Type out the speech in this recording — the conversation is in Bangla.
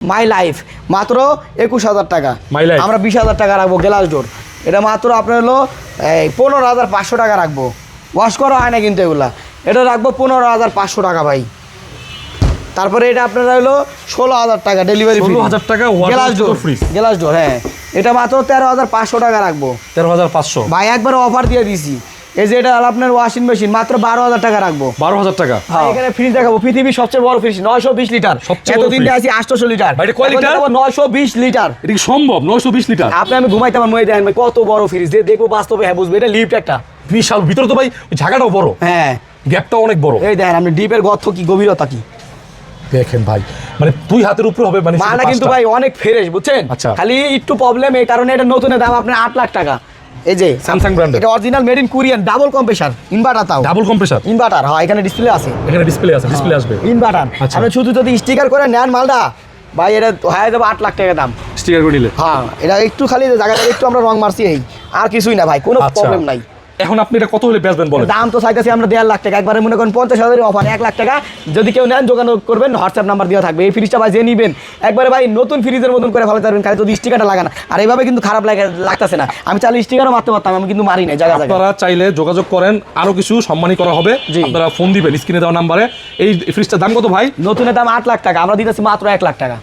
মাই লাইফ মাত্র 21,000 টাকা। মাই লাইফ আমরা 20,000 টাকা রাখবো গ্লাস ডোর। এটা মাত্র আপনার হলো 15,500 টাকা রাখবো। ওয়াশ করা হয় না কিন্তু এগুলা। এটা রাখবো 15,500 টাকা ভাই। তারপরে এটা আপনার হলো 16,000 টাকা ডেলিভারি ফি। 16,000 টাকা glass door free. Glass door হ্যাঁ, এটা মাত্র 13,500 টাকা রাখবো। 13,500 ভাই একবার অফার দিয়ে দিছি। এই যে এটা আপনার ওয়াশিং মেশিন মাত্র 12,000 টাকা রাখবো। 12,000 টাকা। এখানে ফ্রিজ দেখাবো, পৃথিবীর সবচেয়ে বড় ফ্রিজ 920 লিটার। এতদিন আছে 800 লিটার। ভাই এটা কয় লিটার? 920 লিটার। এটা কি সম্ভব? 920 লিটার। আমি ঘুমাইতে আমার মনে দেখেন ভাই কত বড় ফ্রিজ, দেখবো বাস্তবে হ্যাঁ বুঝবে। এটা লিফট একটা বিশাল, ভিতরে তো ভাই ঝাঁকাটাও বড়, হ্যাঁ গ্যাপটাও অনেক বড়। এই দেখেন আপনি ডিপের গর্ত কি গভীরতা কি দেখেন ভাই, মানে 2 হাতের উপরে হবে মানে মালটা কিন্তু ভাই অনেক ফ্রেশ বুঝছেন। আচ্ছা। খালি একটু প্রবলেম এই কারণে এটা নতুনের দাম আপনার 8 লাখ টাকা। এই যে স্যামসাং ব্র্যান্ডের, এটা original made in Korean, double compressor inverter. তাও ডাবল কম্প্রেসার ইনভার্টার। হ্যাঁ এখানে ডিসপ্লে আছে, এখানে ডিসপ্লে আছে, ডিসপ্লে আসবে ইনভার্টার। আচ্ছা। আপনি শুধু যদি স্টিকার করে নেন মালটা ভাই এটা হয়ে যাবে 8 লাখ টাকা দাম স্টিকার করে নিলে। হ্যাঁ এটা একটু খালি জায়গাটা একটু আমরা রং মারছি এই, আর কিছুই না ভাই, কোনো আচ্ছা। প্রবলেম নাই। এখন আপনি এটা কত হলে বেচবেন বলেন? দাম তো চাইতেছি আমরা 1.5 লাখ টাকা। একবারে মনে করেন 50,000 অফার 1 লাখ টাকা। যদি কেউ নেন যোগাযোগ করবেন, হোয়াটসঅ্যাপ নাম্বার দেওয়া থাকবে। এই ফ্রিজটা ভাই যে নিবেন একবারে ভাই নতুন ফ্রিজের মতন করে ভালো পারবেন, খালি যদি স্টিকারটা লাগান। আর এইভাবে কিন্তু খারাপ লাগতেছে না। আমি চাইলে স্টিকারও মারতে পারতাম, আমি কিন্তু মারি না জায়গা জায়গা। আপনারা চাইলে যোগাযোগ করেন, আরো কিছু সম্মানী করা হবে। জি। আপনারা ফোন দিবেন স্ক্রিনে দেওয়া নাম্বারে। এই ফ্রিজটার দাম কত ভাই? নতুনের দাম 8 লাখ টাকা, আমরা দিতেছি মাত্র 1 লাখ টাকা।